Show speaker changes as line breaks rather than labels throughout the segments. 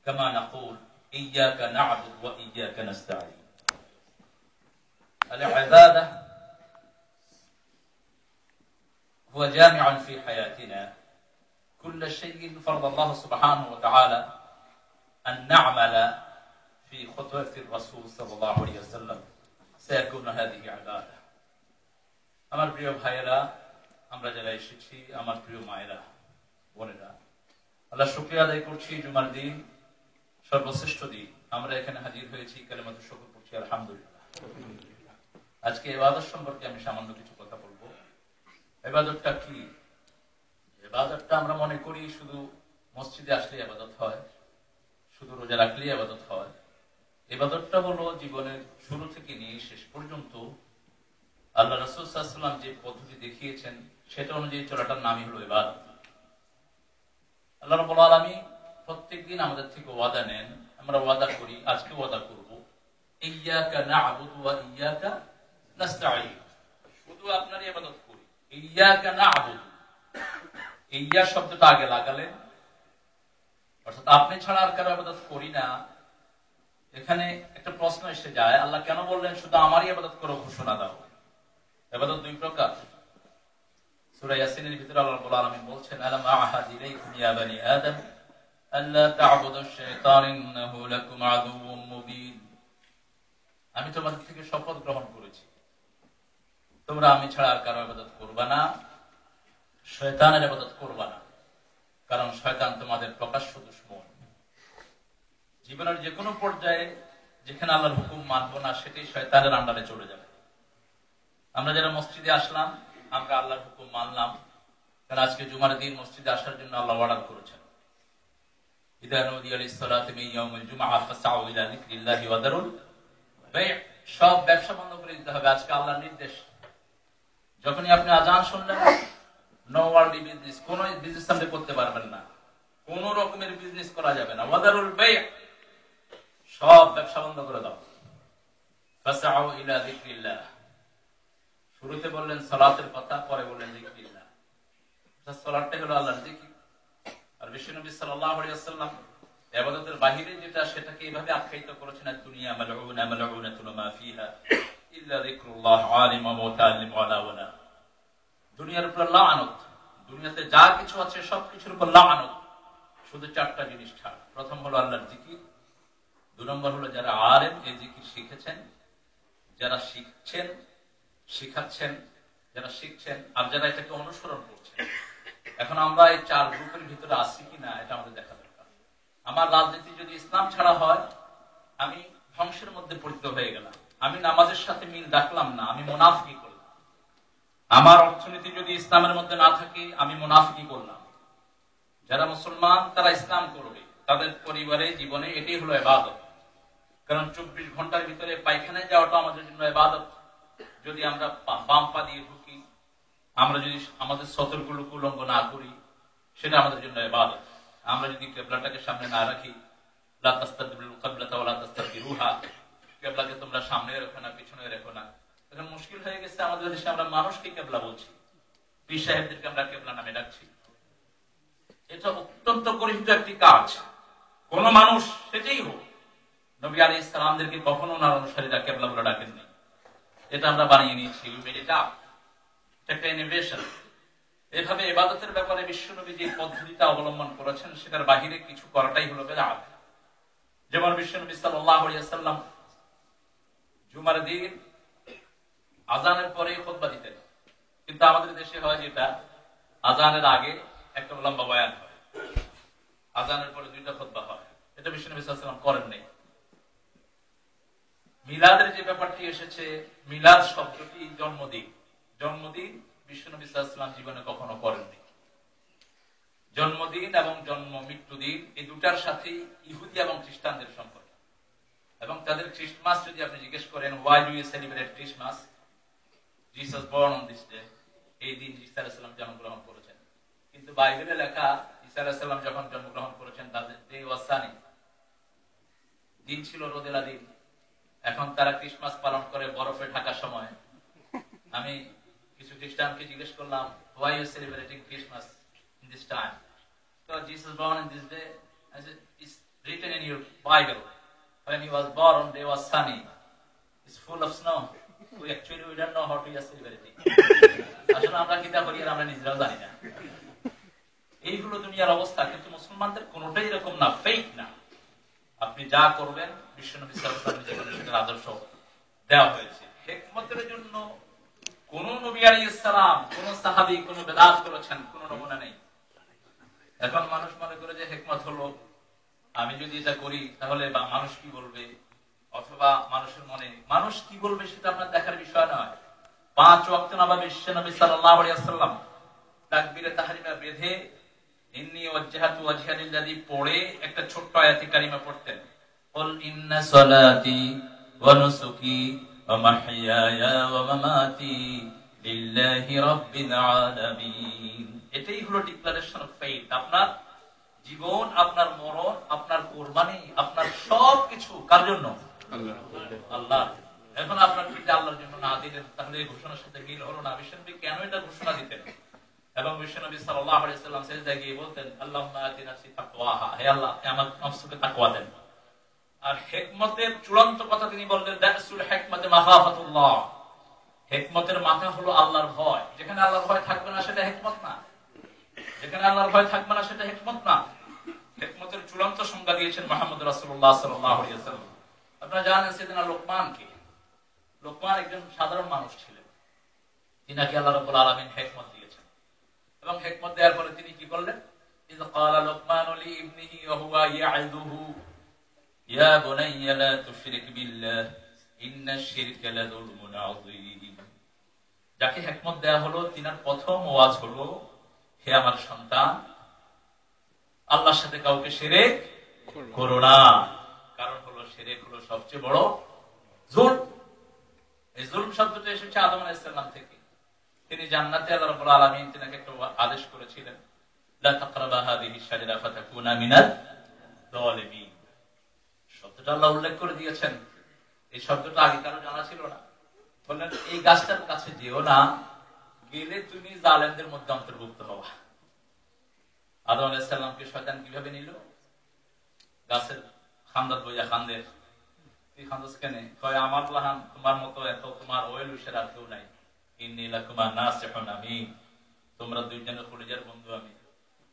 كما نقول إياك نعبد وإياك نستعين. العبادة هو جامع في حياتنا كل شيء فرض الله سبحانه وتعالى أن نعمل في خطوة الرسول صلى الله عليه وسلم سيكون هذه عبادة. আমার প্রিয় ভাইয়েরা, আমরা যারা এসেছি, আমার প্রিয় মায়েরা, বোনেরা, আল্লাহ শুকরিয়া আদায় করছি জুমার দিন, সর্বশ্রেষ্ঠ দিন আমরা এখানে হাজির হয়েছি, কালিমাতুশ শুকর পড়ছি আলহামদুলিল্লাহ। আজকে ইবাদত সম্পর্কে আমি সামান্য কিছু কথা বলবো। ইবাদতটা কি? ইবাদতটা আমরা মনে করি শুধু মসজিদে আসলে ইবাদত হয়, শুধু রোজা রাখলে ইবাদত হয়। ইবাদতটা হলো জীবনের শুরু থেকে নিয়ে শেষ পর্যন্ত আল্লাহ রাসূল সাল্লাল্লাহু আলাইহি ওয়াসাল্লাম যে পদ্ধতি দেখিয়েছেন সেটা অনুযায়ী চলাটার নামই হলো ইবাদত। আল্লাহ রাব্বুল আলামিন প্রত্যেকদিন আমাদের থেকে ওয়াদা নেন, আমরা ওয়াদা করি, আজকে ওয়াদা করব, ইয়্যাকা না'বুদু ওয়া ইয়্যাকা নাস্তাঈন, শুধু আপনারই ইবাদত করি। ইয়্যাকা না'বুদু, ইয়্যা শব্দটা আগে লাগালেন, অর্থাৎ আপনি ছাড়া আর কারো ইবাদত করি না। এখানে একটা প্রশ্ন এসে যায়, আল্লাহ কেন বললেন শুধু আমারই ইবাদত করো, ঘোষণা দাও? ইবাদত দুই প্রকার। সূরা ইয়াসিনের ভিতরে আল্লাহ রাব্বুল আলামিন বলছেন, আলাম আ'হাদ ইলাইকুম ইয়া বানি আদম আল্লা তা'বুদুশ শাইতান ইন্নাহু লাকুম আদুউম মুবিন। আমি তোমাদের থেকে শপথ গ্রহণ করেছি, তোমরা আমি ছাড়া আর কারো ইবাদত করবে না, শয়তানের ইবাদত করবে না, কারণ শয়তান তোমাদের প্রকাশ্য দুশমন। জীবনের যে কোনো পর্যায়ে যেখানে আল্লাহর হুকুম মানব না, সেটাই শয়তানের আন্ডারে চলে যাবে। আমরা যারা মসজিদে আসলাম, আমরা আল্লাহর হুকুম মানলাম, কারণ আজকে জুমার দিন মসজিদে আসার জন্য আল্লাহ অর্ডার করেছেন, ইযা নুদিয়া লিস-সালাতি মিন ইয়াউমিল জুমআহ ফাসআউ ইলা যিকরিল্লাহি ওয়া দারুল বাই'। সব ব্যবসা বন্ধ করে দিতে হবে, আজকে আল্লাহর নির্দেশ। যখনই আপনি আযান শুনলেন, নো ওয়ার্ল্ডলি বিজনেস, কোন বিজনেস আপনি করতে পারবেন না, কোন রকমের বিজনেস করা যাবে না। ওয়া দারুল বাই', সব ব্যবসা বন্ধ করে দাও। ফাসআউ ইলা যিকরিল্লাহ, শুরুতে বললেন সালাতের কথা, পরে বললেন যিকরিল্লাহ। সালাতটা হলো আল্লাহর যিকির। আর বিশ্বনবী সাল্লাল্লাহু আলাইহি ওয়াসাল্লাম ইবাদতের বাহিরে যেটা, সেটাকে এইভাবে আখ্যায়িত করেছেন, দুনিয়া মালউনা মালউনাতুন মা ফিহা ইল্লা যিকরুল্লাহ আলিম ওয়া মুতাআল্লিম ওয়া লাওনা। দুনিয়ার উপর লাআনত, দুনিয়াতে যা কিছু আছে সবকিছুর উপর লাআনত, শুধু চারটা জিনিস ছাড়া। প্রথম হলো আল্লাহর যিকির, দুই নম্বর হলো যারা আলেম এই যিকির শিখেছেন, যারা শিখছেন, শিখাচ্ছেন, যারা শিখছেন, আর যারা এটাকে অনুসরণ করছেন। এখন আমরা এই চার গ্রুপের ভিতরে আছি কিনা এটা আমাদের দেখা দরকার। আমার রাজনীতি যদি ইসলাম ছাড়া হয়, আমি ধ্বংসের মধ্যে পতিত হয়ে গেলাম। আমি নামাজের সাথে মিল রাখলাম না, আমি মুনাফিকি করলাম। আমার অর্থনীতি যদি ইসলামের মধ্যে না থাকে, আমি মুনাফিকি করলাম। যারা মুসলমান তারা ইসলাম করবে, তাদের পরিবারে জীবনে এটাই হলো ইবাদত। কারণ 24 ঘন্টার ভিতরে পায়খানায় যাওয়াটা আমাদের জন্য ইবাদত। যদি আমরা বাম পা দিয়ে ঢুকি, আমরা যদি আমাদের সতর্কগুলোকে উল্লঙ্ঘন না করি, সেটা আমাদের জন্য ইবাদত। আমরা যদি কিবলাটাকে সামনে না রাখি, লা তাস্তাকবিলুল কিবলাতা ওয়া লা তাস্তাকবিরুহা, কিবলাকে তোমরা সামনে রাখো না, পিছনে রাখো না। এখন মুশকিল হয়ে গেছে, আমাদের দেশে আমরা মানুষকে কিবলা বলছি, পীর সাহেবদেরকে আমরা কিবলা নামে ডাকছি। এটা অত্যন্ত গর্হিত একটি কাজ। কোন মানুষ সেটাই হোক, নবী আলাইহিস সালামদেরকে কখনো ওনার অনুসারীরা কিবলা বলে ডাকেননি। এটা আমরা বানিয়ে নিয়েছি, এটা একটা ইনোভেশন। এভাবে ইবাদতের ব্যাপারে বিশ্বনবী যে পদ্ধতিটা অবলম্বন করেছেন, সেটার বাহিরে কিছু করাটাই হলো বিদআত। যেমন বিশ্বনবী সাল্লাল্লাহু আলাইহি ওয়াসাল্লাম জুমার দিন আযানের পরে খুতবা দিতেন, কিন্তু আমাদের দেশে হয় যেটা, আযানের আগে একটা লম্বা বয়ান হয়, আযানের পরে দুইটা খুতবা হয়। এটা বিশ্বনবী সাল্লাল্লাহু আলাইহি ওয়াসাল্লাম করেন নাই। মিলাদের যে ব্যাপারটি এসেছে, মিলাদ শব্দটি জন্মদিন, জন্মদিন বিশ্বনবী সাল্লাল্লাহু আলাইহি ওয়াসাল্লাম জীবনে কখনো করেননি। জন্মদিন এবং জন্ম মৃত্যু দিন এই দুটার সাথে ইহুদি এবং খ্রিস্টানদের সম্পর্ক। এবং তাদের ক্রিসমাস যদি আপনি জিজ্ঞেস করেন, why do you celebrate Christmas? Jesus born on this day, এই দিন ঈসা আলাইহিস সালাম জন্মগ্রহণ করেছেন। কিন্তু বাইবেলে লেখা ঈসা আলাইহিস সালাম যখন জন্মগ্রহণ করেছেন, তাদের ডে ওয়াজ সানি, দিন ছিল রোদেলা দিন। এখন তারা ক্রিসমাস পালন করে বরফে ঢাকার সময়। আমি কিছু খ্রিস্টানকে জিজ্ঞেস করলাম, why you celebrating Christmas in this time? So Jesus born in this day, I said, it's written in your Bible. When he was born, there was sunny. It's full of snow. We don't know how to celebrate it. আসলে আমরা কিতা করি আর আমরা নিজেরাও জানি না। এইগুলো দুনিয়ার অবস্থা, কিন্তু মুসলমানদের কোনোটাই এরকম না, ফেক না। আপনি যা করবেন বিশ্বনবী সাল্লাল্লাহু আলাইহি ওয়াসাল্লামের সেটার আদর্শ দেওয়া হয়েছে। হিকমতের জন্য কোন নবী আলাইহিস সালাম, কোন সাহাবী কোন বেদাত করেছেন, কোন নমুনা নেই। এখন মানুষ মনে করে যে হিকমত হলো আমি যদি এটা করি তাহলে মানুষ কি বলবে, অথবা মানুষের মনে মানুষ কি বলবে সেটা আপনার দেখার বিষয় নয়। 5 ওয়াক্ত নামাজ বিশ্বনবী সাল্লাল্লাহু আলাইহি ওয়াসাল্লাম তাকবীরে তাহরিমা বেঁধে ইন্নী ওয়াজহাতু ওয়াজহিয়া লিল্লাযী পড়ে একটা ছোট্ট আয়াতে কারিমা পড়তেন, কুল ইন্না সালাতি ওয়া নুসুকি ওয়া মাহইয়ায়া ওয়া মামাতি লিল্লাহি রাব্বিল আলামিন। এটাই হলো ডিক্লারেশন অফ ফেথ। আপনার জীবন, আপনার মরণ, আপনার কুরবানি, আপনার সবকিছু কার জন্য? আল্লাহ। এখন আপনার যদি আল্লাহর জন্য না দিলেন তাহলে এই ঘোষণার সাথে মিল হলো না। বিশ্বনবী কেন এটা ঘোষণা দিতেন? এবং বিশ্বনবী সাল্লাল্লাহু আলাইহি ওয়াসাল্লাম সিজদায় গিয়ে বলতেন, আল্লাহুম্মা আতি নাফসি তাকওয়াহা, হে আল্লাহ আমার নফসকে তাকওয়া দেন। আর হিকমতের চূড়ান্ত কথা তিনি বললেন, দাসুল হিকমতে মাখাফাতুল্লাহ। হিকমতের মাথা হলো আল্লাহর ভয়। যেখানে আল্লাহর ভয় থাকবে না সেটা হিকমত না, যেখানে আল্লাহর ভয় থাকবে না সেটা হিকমত না। হিকমতের চূড়ান্ত সংজ্ঞা দিয়েছেন মুহাম্মদ রাসূলুল্লাহ সাল্লাল্লাহু আলাইহি ওয়াসাল্লাম। আপনারা জানেন সাইয়েদনা লোকমান কে? লোকমান একজন সাধারণ মানুষ ছিলেন, তিনাকে আল্লাহ রাব্বুল আলামিন হিকমত দিয়েছেন। এবং হিকমত দেওয়ার পরে তিনি কি করলেন? ইয ক্বালা লোকমানু লি ইবনিহি ওয়া হুয়া ইয়া'যুহু ইয়া বুনাইয়া লা তুশরিক বিল্লাহ ইন্নাশ শিরকা লাযুলমুন আযীম। যাকে হিকমত দেয়া হলো তিনার প্রথম ওয়াজ হলো, হে আমার সন্তান, আল্লাহর সাথে কাউকে শিরক করো না। কারণ হলো শিরক হলো সবচেয়ে বড় জুলম। এই জুলম শব্দটা এসেছে আদম আলাইহিস সালাম থেকে। তিনি জান্নাতে আল্লাহ রাব্বুল আলামিন তিনাকে একটা আদেশ করেছিলেন, লা তাকরাবা হাযিহি শাজারা ফাতাকুনা মিনাল যালিমিন। শব্দটা আল্লাহ উল্লেখ করে দিয়েছেন। এই শব্দটা আগে কারো জানা ছিল না। বললেন এই গাছটার কাছে যেও না, গেলে তুমি জালেমদের মধ্যে অন্তর্ভুক্ত হবা। আদম আলাইহিস সালামকে শয়তান কিভাবে নিল? গাছের খান্দাত বইয়া খান্দের, তুই খান্দস কেন? কয় আমার লাহান তোমার মতো এত তোমার ওয়েল উইশের আর কেউ নাই। ইন্নী লাকুমা নাসিহুন আমিন। তোমরা দুইজনের কলিজার বন্ধু আমি।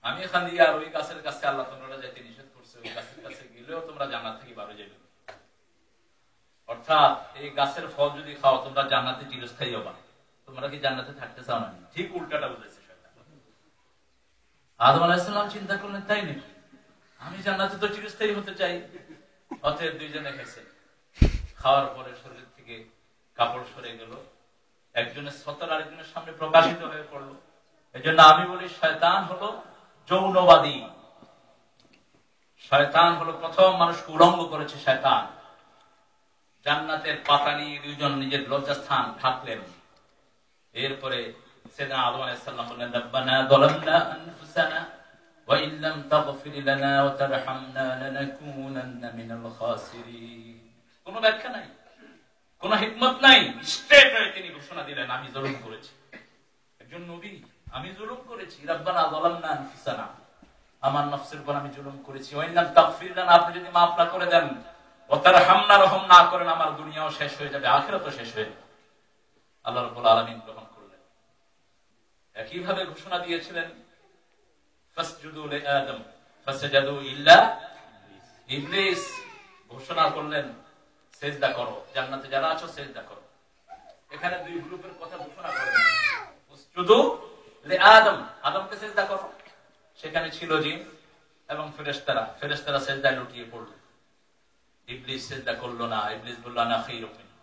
আমি খান্দি আর ওই গাছের কাছে আল্লাহ তোমরা যাইতে নিষেধ করছে, ওই গাছের কাছে গেলেও তোমরা জান্নাত থেকে বাইরে যাবে। অর্থাৎ এই গাছের ফল যদি খাও তোমরা জান্নাতে চিরস্থায়ী হবা। তোমরা কি জান্নাতে থাকতে চাও না? ঠিক উল্টাটা বুঝেছে শয়তান। আদম আলাইহিস সালাম চিন্তা করলেন, তাই নাকি, আমি জান্নাতে তো চিরস্থায়ী হতে চাই। অতএব দুইজনে খেয়েছে। খাওয়ার পরে শরীর থেকে কাপড় সরে গেল, একজনের সতর আরেকজনের সামনে প্রকাশিত হয়ে পড়লো। এই জন্য আমি বলি শয়তান হলো যৌনবাদী। শয়তান হলো প্রথম মানুষকে উলঙ্গ করেছে। শয়তান জান্নাতের পাতা নিয়ে দুইজন নিজের লজ্জাস্থান ঢাকলেন। এরপরে সাইয়েদনা আদম আলাইহিস সালাম বললেন, রব্বানা যালামনা আনফুসানা ওয়া ইন লাম তাগফির লানা ওয়া তারহামনা লানাকুনান্না মিনাল খাসিরিন। কোনো ব্যাখ্যা নাই, কোন হিকমত নাই, স্ট্রেট হয়ে তিনি ঘোষণা দিলেন, আমি জুলুম করেছি। একজন নবী, আমি জুলুম করেছি। রব্বানা যালামনা আনফুসানা, আমার নফসের উপর আমি জুলুম করেছি। ওয়া ইন লাম তাগফির লানা, আপনি যদি মাফ না করে দেন, ওয়া তারহামনা, রহম না করেন, আমার দুনিয়াও শেষ হয়ে যাবে, আখিরাতও শেষ হয়ে যাবে। আল্লাহ রাব্বুল আলামিন গ্রহণ করলেন। একইভাবে ঘোষণা দিয়েছিলেন, ফাসজুদু লিআদম ফাসাজাদু ইল্লা ইবলিস। ঘোষণা করলেন, সেজদা করো, জান্নাতে যারা আছো সেজদা করো। এখানে দুই গ্রুপের কথা ঘোষণা করলেন, ফাসজুদু লিআদম, আদমকে সেজদা করো। সেখানে ছিল জিন এবং ফেরেশতারা। ফেরেশতারা সেজদায় লুটিয়ে পড়ল। ইবলিস সেজদা করলো না। ইবলিস বলল, আনা খায়রুম মিনহু।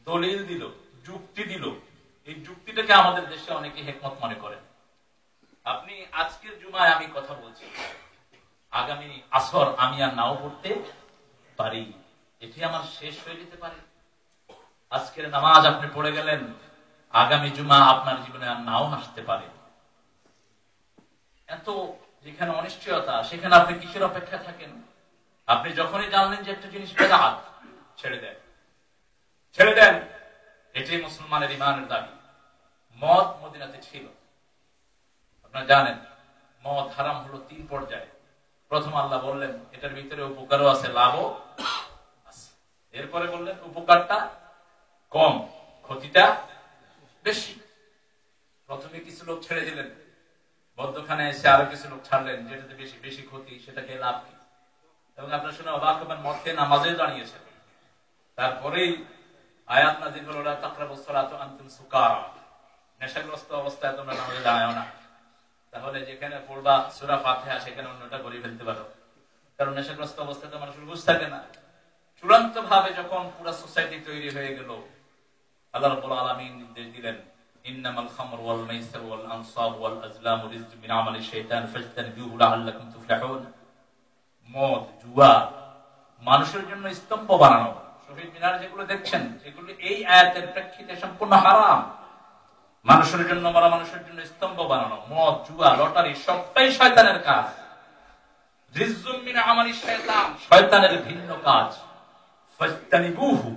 দলিল দিল, যুক্তি দিল। এই যুক্তিটাকে আমাদের দেশে অনেকে হিকমত মনে করেন। আপনি আজকের জুমায় আমি কথা বলছি, আগামী আসর আমি আর নাও পড়তে পারি, এটি আমার শেষ হয়ে যেতে পারে। আজকের নামাজ আপনি পড়ে গেলেন, আগামী জুমা আপনার জীবনে আর নাও আসতে পারে। এত যেখানে অনিশ্চয়তা, সেখানে আপনি কিসের অপেক্ষা থাকেন? আপনি যখনই জানলেন যে একটা জিনিস বেদাত, ছেড়ে দেন, ছেড়ে দেন। এটাই মুসলমানের ইমানের দাবি। মদ মদিনাতে ছিল, আপনারা জানেন। মদ হারাম হলো 3 পর্যায়ে। প্রথম আল্লাহ বললেন এটার ভিতরে উপকারও আছে, লাভও আছে। এরপরে বললেন উপকারটা কম, ক্ষতিটা বেশি। প্রথমে কিছু লোক ছেড়ে দিলেন, বদ্ধখানে এসে আরো কিছু লোক ছাড়লেন, যেটাতে বেশি বেশি ক্ষতি সেটাকে লাভ কি। এবং আপনার শুনে অবাক হবেন, মধ্যে নামাজে দাঁড়িয়েছেন। তারপরেই আয়াত নাযিল হলো লা তাকরাবুস সালাতা আনতুম সুকারা, নেশাগ্রস্ত অবস্থায় তোমরা নামাজে দাঁড়াও না। তাহলে যেখানে পড়বা সূরা ফাতিহা সেখানে অন্যটা করে ফেলতে পারো, কারণ নেশাগ্রস্ত অবস্থায় তো মানুষের হুঁশ থাকে না। চূড়ান্ত ভাবে যখন পুরো সোসাইটি তৈরি হয়ে গেল, আল্লাহ রাব্বুল আলামিন নির্দেশ দিলেন ইন্নামাল খামরু ওয়াল মাইসিরু ওয়াল আনসাবু ওয়াল আজলামু রিজকুম মিন আমালি শাইতান ফাজতানিবুহু লাআল্লাকুম তুফলিহুন। মদ, জুয়া মানুষের জন্য স্তম্ভ বানানো, শহীদ মিনার যেগুলো দেখছেন এগুলো এই আয়াতের প্রেক্ষিতে সম্পূর্ণ হারাম। মানুষের জন্য, মরা মানুষের জন্য স্তম্ভ বানানো, মদ, জুয়া, লটারি সবটাই শয়তানের কাজ। রিজকুম মিন আমালি শাইতান, শয়তানের ভিন্ন কাজ। ফাজতানিবুহু,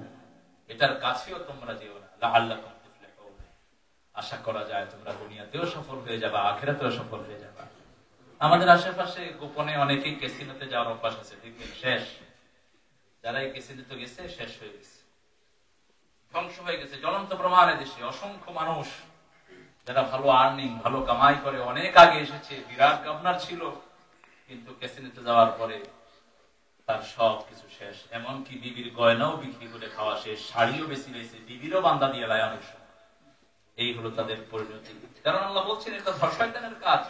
এটার কাছেও তোমরা যেও না, লাআল্লাকুম তুফলিহুন, আশা করা যায় তোমরা দুনিয়াতেও সফল হয়ে যাবে, আখিরাতেও সফল হয়ে যাবে। আমাদের আশেপাশে গোপনে অনেকেই ক্যাসিনোতে যাওয়ার অভ্যাস আছে, দেখবেন শেষ, যারা এই ক্যাসিনোতে গেছে শেষ হয়ে গেছে, ধ্বংস হয়ে গেছে। জ্বলন্ত প্রমাণে দেশে অসংখ্য মানুষ যারা ভালো আর্নিং, ভালো কামাই করে অনেক আগে এসেছে, বিরাট গভর্নর ছিল, কিন্তু ক্যাসিনোতে যাওয়ার পরে তার সব কিছু শেষ। এমনকি বিবির গয়নাও বিক্রি করে খাওয়া শেষ, শাড়িও বেশি বেশি বিবিরও বান্দা দিয়ে লায় অনেক সময়। এই হলো তাদের পরিণতি। কারণ আল্লাহ বলছেন এটা শয়তানের কাজ।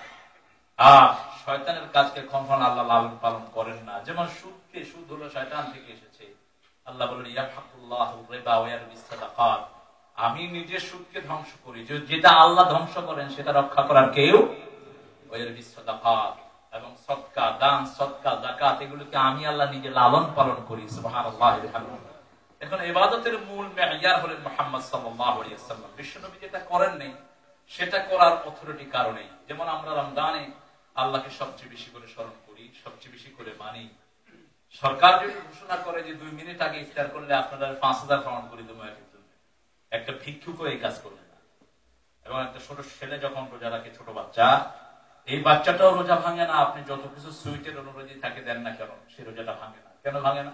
আর শয়তানের কাজকে কখনো আল্লাহ লালন পালন করেন না। যেমন সুদকে, সুদ হলো শয়তান থেকে এসেছে। আল্লাহ বলেন ইয়াহকুল্লাহু রিবা ওয়া ইয়ারবিস সাদাকাত, আমি নিজে সুদকে ধ্বংস করি, যেটা আল্লাহ ধ্বংস করেন সেটা রক্ষা করার কেউ। ওয়া ইয়ারবিস সাদাকাত, এবং সদকা, দান, সদকা, যাকাত এগুলোকে আমি আল্লাহ নিজে লালন পালন করি। সুবহানাল্লাহ। এখন ইবাদতের মূল মেয়ার হলেন মুহাম্মদ সাল্লাল্লাহু আলাইহি ওয়াসাল্লাম। বিশ্বনবী যেটা করেন নাই সেটা করার অথরিটি কারণে। যেমন আমরা রমজানে আল্লাহকে সবচেয়ে বেশি করে স্মরণ করি, সবচেয়ে বেশি করে মানি। সরকার যদি ঘোষণা করে যে 2 মিনিট আগে ইফতার করলে আপনারা 5000 পাউন্ড করে দেবো, একটা ভিক্ষুকও এই কাজ করবে না। এবং একটা ছোট ছেলে যখন রোজা রাখে, ছোট বাচ্চা, এই বাচ্চাটাও রোজা ভাঙে না, আপনি যত কিছু সুইটের অনুরোধী থাকে দেন না কেন, সে রোজাটা ভাঙে না। কেন ভাঙে না?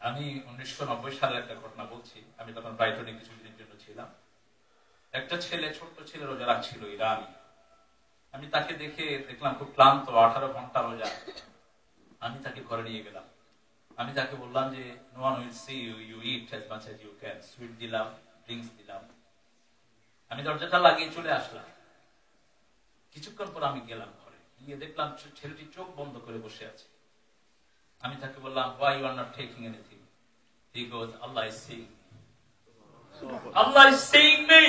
আমি 1990 সালের একটা ঘটনা বলছি। আমি তখন ব্রাইটনে কিছুদিনের জন্য ছিলাম। একটা ছেলে, ছোট্ট ছেলে রোজা রাখছিল, ইরানি। আমি তাকে দেখলাম খুব ক্লান্ত, 18 ঘন্টা রোজা। আমি তাকে ঘরে নিয়ে গেলাম। আমি তাকে বললাম যে no one will see you, you eat as much as you can. Sweet দিলাম, ড্রিঙ্কস দিলাম। আমি দরজাটা লাগিয়ে চলে আসলাম। কিছুক্ষণ পর আমি গেলাম ঘরে, গিয়ে দেখলাম ছেলেটি চোখ বন্ধ করে বসে আছে। আমি তাকে বললাম why you are not taking anything? He goes, Allah is seeing me. Allah is seeing me.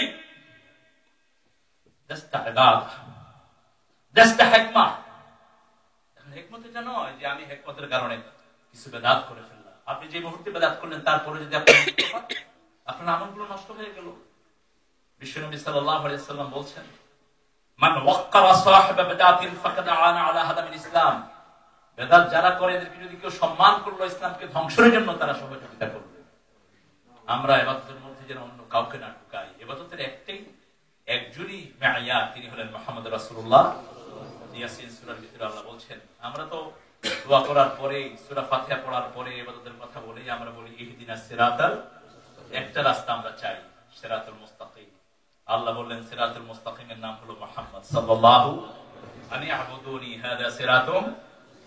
That's the ibadah. That's the hikmah. হিকমত এটা নয় যে আমি হিকমতের কারণে কিছু বেদাত করে ফেললাম। আপনি যে মুহূর্তে বেদাত করলেন তারপরে যদি আপনার আমলগুলো নষ্ট হয়ে গেল। বিশ্বনবী সাল্লাল্লাহু আলাইহি ওয়াসাল্লাম বলছেন মান ওয়াক্কারা সাহিবা বিদাতিন ফাকাদ আনা আলা হাদামিল ইসলাম। বেদাত যারা করে এদেরকে যদি কেউ সম্মান করলো, ইসলামকে ধ্বংসের জন্য তারা সহযোগিতা করবে। আমরা ইবাদতের মধ্যে যেন অন্য কাউকে না ঢুকাই। ইবাদতের একজনই মেয়ার, তিনি হলেন মুহাম্মদ রাসূলুল্লাহ। ইয়াসিন সূরার ভিতরে আল্লাহ বলছেন, আমরা তো দোয়া করার পরে, সূরা ফাতিহা পড়ার পরে ইবাদতের কথা বলেই আমরা বলি ইহদিনাস সিরাতাল, একটা রাস্তা আমরা চাই, সিরাতুল মুস্তাকিম। আল্লাহ বললেন সিরাতুল মুস্তাকিমের নাম হলো মুহাম্মদ সাল্লাল্লাহু আলাইহি আবুদুনি হাদা সিরাতুম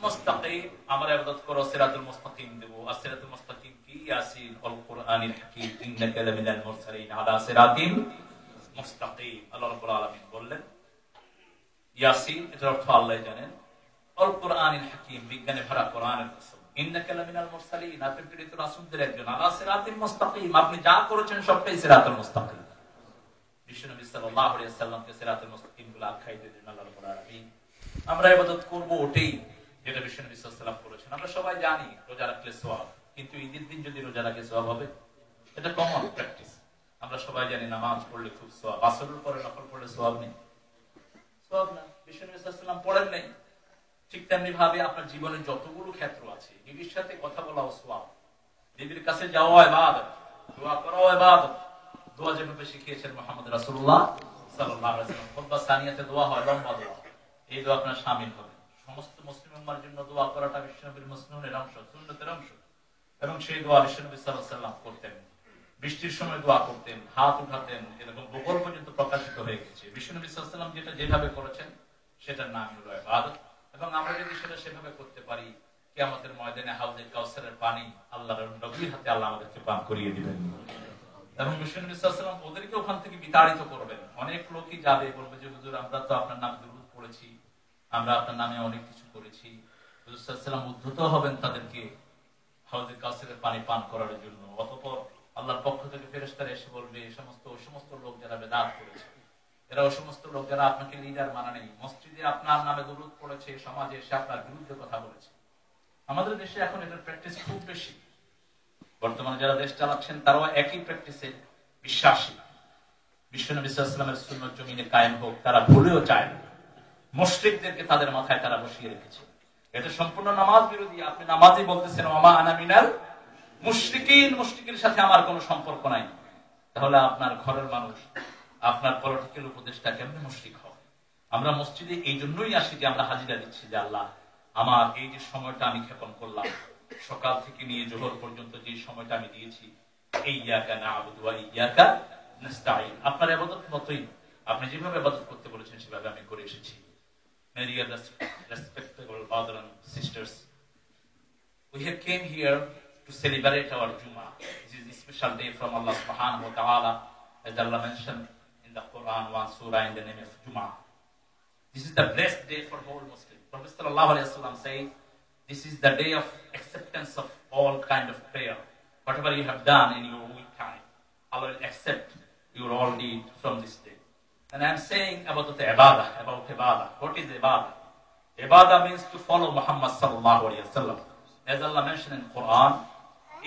মুস্তাকিম। আমরা ইবাদত করো, সিরাতুল মুস্তাকিম দেব। আর সিরাতুল মুস্তাকিম কি? ইয়াসিন ওয়াল কুরআনিল হাকীম ইন্নাকা লামিনাল মুরসালিন আলা সিরাতিন মুস্তাকিম। আল্লাহ রাব্বুল আলামিন বললেন ইয়াসিন, এর অর্থ আল্লাহ জানেন। ওয়াল কুরআনিল হাকীম, বিজ্ঞানে ভরা কোরআনের কসম। ইন্নাকা লামিনাল মুরসালিন, আপনি প্রেরিত রাসূলদের একজন। আলা সিরাতিন মুস্তাকিম, আপনি যা করেছেন সবটাই সিরাতুল মুস্তাকিম। বিশ্বনবী সাল্লাল্লাহু আলাইহি ওয়াসাল্লামকে সিরাতুল মুস্তাকিম বলে আখ্যায়িত দিলেন আল্লাহ রাব্বুল আলামিন। আমরা ইবাদত করব ওটাই যেটা বিশ্বনবী সাল্লাল্লাহু আলাইহি ওয়াসাল্লাম করেছেন। আমরা সবাই জানি রোজা রাখলে সওয়াব, কিন্তু ঈদের দিন যদি রোজা রাখে সওয়াব হবে? এটা কমন প্র্যাকটিস। আমরা সবাই জানি নামাজ পড়লে খুব সওয়াব, আসরের পরে নফল পড়লে সওয়াব নেই, সওয়াব না। বিশ্বনবী সাল্লাল্লাহু আলাইহি ওয়াসাল্লাম পড়েন নাই। ঠিক তেমনি ভাবে আপনার জীবনে যতগুলো ক্ষেত্র আছে, বিবির সাথে কথা বলাও সওয়াব, বিবির কাছে যাওয়া ইবাদত, দোয়া করাও ইবাদত। দোয়া যেভাবে শিখিয়েছেন মুহাম্মদ রাসূলুল্লাহ সাল্লাল্লাহু আলাইহি ওয়াসাল্লাম, খুতবা সানিয়াতে দোয়া হয়, লম্বা দোয়া। এই দোয়া আপনার শামিল হবে। সমস্ত মুসলিম উম্মার জন্য দোয়া করাটা বিশ্বনবীর মুসলিমের অংশ, সুন্নতের অংশ। এবং সেই দোয়া বিশ্বনবী সাল্লাল্লাহু আলাইহি ওয়াসাল্লাম করতেন। বৃষ্টির সময় দোয়া করতেন, হাত উঠাতেন, এরকম বগল পর্যন্ত প্রকাশিত হয়ে গেছে। বিশ্বনবী সাল্লাল্লাহু আলাইহি ওয়াসাল্লাম যেটা যেভাবে করেছেন সেটার নাম হলো ইবাদত। এবং আমরা যদি সেটা সেভাবে করতে পারি, কিয়ামতের ময়দানে হাউজে কাউসারের পানি আল্লাহর নবীর হাতে আল্লাহ আমাদেরকে পান করিয়ে দিবেন। এবং বিশ্বনবী সাল্লাল্লাহু আলাইহি ওয়াসাল্লাম ওদেরকে ওখান থেকে বিতাড়িত করবেন। অনেক লোকই যাবে, বলবে যে হুজুর আমরা তো আপনার নামে দুরূদ পড়েছি, আমরা আপনার নামে অনেক কিছু করেছি। হুজুর সাল্লাল্লাহু আলাইহি ওয়াসাল্লাম উদ্ধত হবেন তাদেরকে হাউজে কাউসারের পানি পান করার জন্য। অতঃপর আল্লাহর পক্ষ থেকে ফেরেশতারা এসে বলবে, সমস্ত লোক যারা বেদাত করেছে, এরা ওই সমস্ত লোক যারা আপনাকে লিডার মানা নেই, মসজিদে আপনার নামে দুরূদ পড়েছে, সমাজে এসে আপনার বিরুদ্ধে কথা বলেছে। আমাদের দেশে এখন এটার প্র্যাকটিস খুব বেশি। বর্তমানে যারা দেশ চালাচ্ছেন তারাও একই প্র্যাকটিসে বিশ্বাসী। বিশ্বনবী সাল্লাল্লাহু আলাইহি ওয়াসাল্লামের সুন্নাত জমিনে কায়েম হোক, তারা ভুলেও চায় না। মুশরিকদেরকে তাদের মাথায় তারা বসিয়ে রেখেছে। এটা সম্পূর্ণ নামাজ বিরোধী। আপনি নামাজই বলতেছেন ওয়া মা আনা মিনাল মুশরিকিন, মুশরিকের সাথে আমার কোনো সম্পর্ক নাই। তাহলে আপনার ঘরের মানুষ, আপনার পলিটিক্যাল উপদেষ্টা কেমনে মুশরিক হয়? আমরা মসজিদে এই জন্যই আসি যে আমরা হাজিরা দিচ্ছি যে আল্লাহ আমার এই যে সময়টা আমি ক্ষেপণ করলাম, সকাল থেকে নিয়ে জোহর পর্যন্ত যে সময়টা আমি দিয়েছি, ইয়্যাকা না'বুদু ওয়া ইয়্যাকা নাস্তাঈন, আপনার ইবাদত মতই আপনি যেভাবে ইবাদত করতে বলেছেন সেভাবে আমি করে এসেছি। My dear respectable brothers and sisters, we have came here to celebrate our Jummah. This is a special day from Allah subhanahu wa ta'ala, as Allah mentioned in the Quran, one surah in the name of Jummah. This is the blessed day for whole Muslim. Prophet sallallahu alaihi wasallam says, this is the day of acceptance of all kind of prayer. Whatever you have done in your week time, Allah will accept your all deed from this day. And I am saying about the ibadah, What is ibadah? Ibadah means to follow Muhammad sallallahu alaihi wasallam. As Allah mentioned in Quran,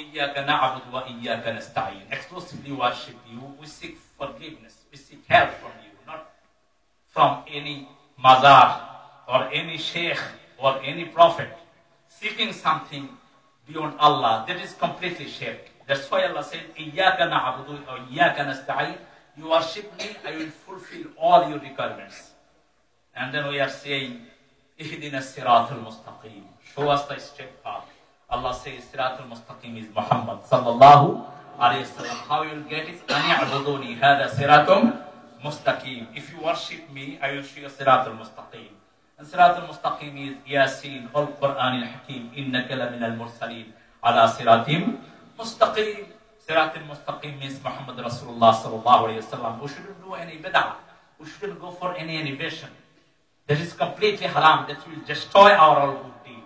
iyyaka na'budu wa iyyaka nasta'in. Exclusively worship you. We seek forgiveness. We seek help from you, not from any mazar or any sheikh or any prophet. Seeking something beyond Allah, that is completely shirk. That's why Allah said, iyyaka na'budu wa iyyaka nasta'in. You worship me, I will fulfill all your requirements. And then we are saying, ihdina siratal mustaqim. Show us the straight path. Allah says, siratal mustaqim is Muhammad sallallahu alayhi wasallam. How you will get it? Ani'buduni hada siratum mustaqim. If you worship me, I will show you siratal mustaqim. And siratal mustaqim is Yasin, al-Quran al-Hakim, innaka laminal mursaleen, ala siratim mustaqim. Sirat al-Mustaqim means Muhammad Rasulullah sallallahu alayhi wasallam. We shouldn't do any bid'ah. We shouldn't go for any innovation. That is completely haram. That will destroy our all good deed.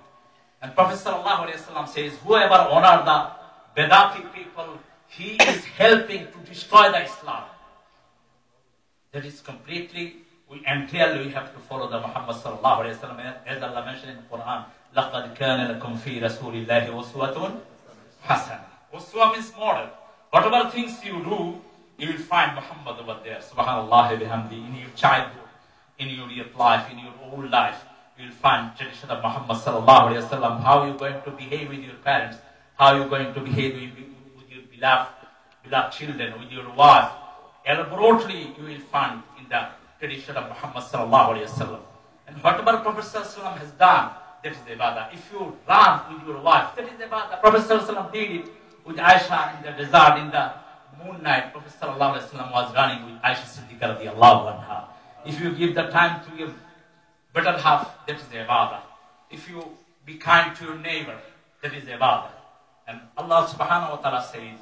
And Prophet sallallahu alayhi wasallam says, whoever honor the Vedati people, he is helping to destroy the Islam. That is completely, entirely we have to follow the Muhammad sallallahu alayhi wasallam. As Allah mentioned in the Quran, لَقَدْ كَانَ لَكُمْ فِي رَسُولِ اللَّهِ أُسْوَةٌ حَسَنَةٌ. Uswa means model. Whatever things you do, you will find Muhammad over there. Subhanallah bihamdi. In your childhood, in your youth life, in your old life, you will find tradition of Muhammad sallallahu alaihi wasallam. How you going to behave with your parents? How you going to behave with your beloved children, with your wife? Elaborately, you will find in the tradition of Muhammad sallallahu alaihi wasallam. And whatever Prophet sallallahu alaihi wasallam has done, that is ibadah. If you run with your wife, that is ibadah. Prophet sallallahu alaihi wasallam did it with Aisha in the desert, in the moon night. Prophet sallallahu alaihi wasallam was running with Aisha Siddiqa radiyallahu anha. If you give the time to your better half, that is ibadah. If you be kind to your neighbor, that is ibadah. And Allah subhanahu wa ta'ala says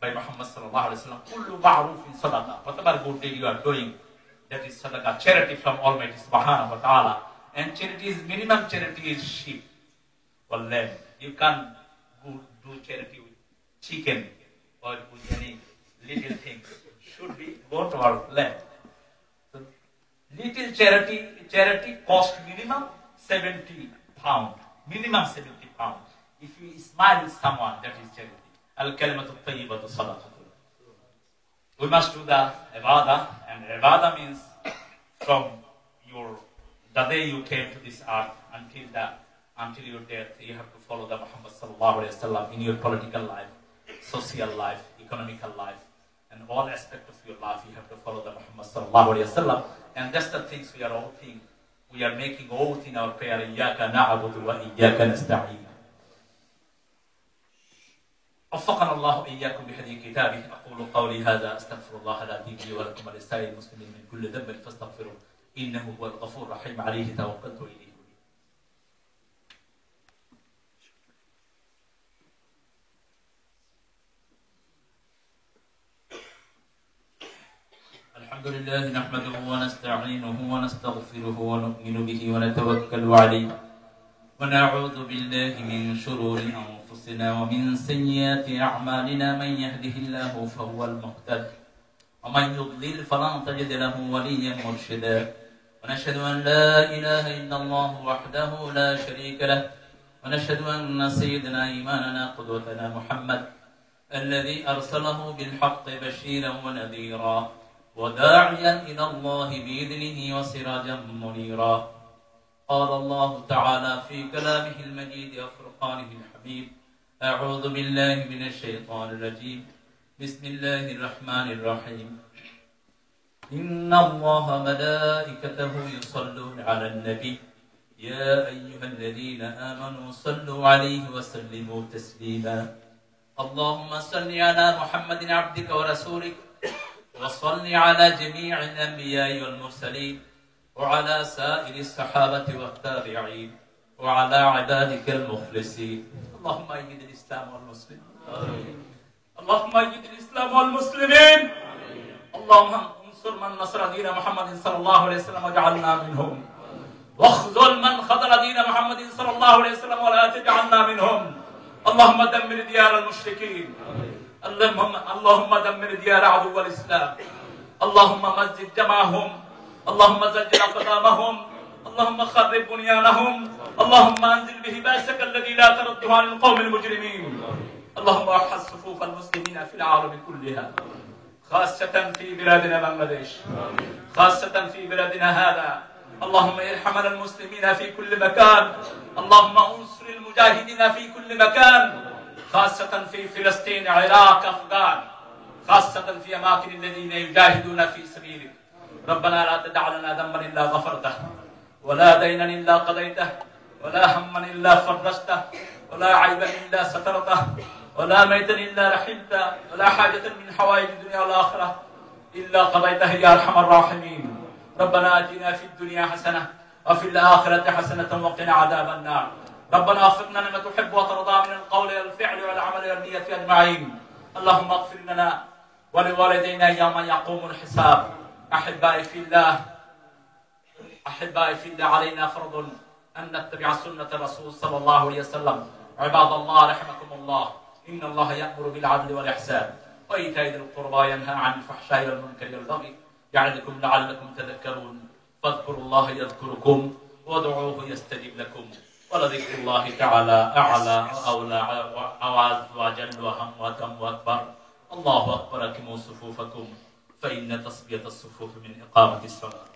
by Muhammad sallallahu alaihi wasallam, kullu ma'rufin sadaqah. Whatever good deed you are doing, that is sadaqah, charity from Almighty subhanahu wa ta'ala. And charity is, minimum charity is sheep or lamb. You can't do charity with chicken or with any little things. Should be goat or lamb. So little charity cost minimum 70 pounds. Minimum 70 pounds. If you smile with someone, that is charity. Al-kalimatu tayyibatu sadaqatu. We must do the ibadah, and ibadah means from the day you came to this earth until your death, you have to follow the Muhammad sallallahu alaihi wasallam in your political life, social life, economical life, and all aspects of your life. You have to follow the Muhammad sallallahu alaihi wasallam, and that's the things we are all we are making oath in our prayer, إياك نعبد وإياك نستعين. وفقنا الله إياكم بهدي كتابه. أقول قولي هذا أستغفر الله العظيم لي ولكم ولسائر المسلمين من كل ذنب فاستغفروه إنه هو الغفور الرحيم عليه توكلت وإليه. الحمد لله نحمده ونستعينه ونستغفره ونؤمن به ونتوكل عليه ونعوذ بالله من شرور أنفسنا ومن سيئات أعمالنا. من يهده الله فهو المهتد ومن يضلل فلن تجد له وليا مرشدا. ونشهد أن لا إله إلا الله وحده لا شريك له ونشهد أن سيدنا إيماننا قدوتنا محمد الذي أرسله بالحق بشيرا ونذيرا وداعيا إلى الله بإذنه وسراجا منيرا. قال الله تعالى في كلامه المجيد وفرقانه الحميد: أعوذ بالله من الشيطان الرجيم. بسم الله الرحمن الرحيم. إن الله ملائكته يصلون على النبي يا أيها الذين آمنوا صلوا عليه وسلموا تسليما. اللهم صل على محمد عبدك ورسولك وصل على جميع الأنبياء والمرسلين وعلى سائر الصحابة والتابعين وعلى عبادك المخلصين. اللهم أيد الإسلام والمسلمين. اللهم أيد الإسلام والمسلمين. اللهم انصر من نصر دين محمد صلى الله عليه وسلم واجعلنا منهم، واخذل من خذل دين محمد صلى الله عليه وسلم ولا تجعلنا منهم. اللهم دمر ديار المشركين. اللهم دمر ديار عدو الإسلام. اللهم مزق جمعهم. اللهم زلزل أقدامهم. اللهم خرب بنيانهم. اللهم أنزل به بأسك الذي لا ترده عن القوم المجرمين. اللهم وحد صفوف المسلمين في العالم كلها، خاصة في بلادنا بنغلاديش، خاصة في بلادنا هذا. اللهم ارحمنا المسلمين في كل مكان. اللهم انصر المجاهدين في كل مكان، خاصة في فلسطين، عراق، أفغان، خاصة في أماكن الذين يجاهدون في سبيلك. ربنا لا تدع لنا ذنبا إلا غفرته ولا دينا إلا قضيته ولا هما إلا فرجته ولا عيبا إلا سترته ولا ميتا إلا رحمته ولا حاجة من حوائج الدنيا والآخرة إلا قضيته يا أرحم الراحمين. ربنا آتنا في الدنيا حسنة وفي الآخرة حسنة وقنا عذاب النار. ربنا وفقنا لما تحب وترضى من القول والفعل والعمل والنية أجمعين. اللهم اغفر لنا ولوالدينا يوم يقوم الحساب. أحبائي في الله، أحبائي في الله، علينا فرض أن نتبع سنة الرسول صلى الله عليه وسلم. عباد الله رحمكم الله، إن الله يأمر بالعدل والإحسان وإيتاء ذي القربى ينهى عن الفحشاء والمنكر والبغي يعظكم لعلكم تذكرون. فاذكروا الله يذكركم وادعوه يستجب لكم ولذكر الله تعالى أعلى وأولى وأعز وأجل وأهم وأتم وأكبر. الله أكبر. أقيموا صفوفكم فإن تصفية الصفوف من إقامة الصلاة.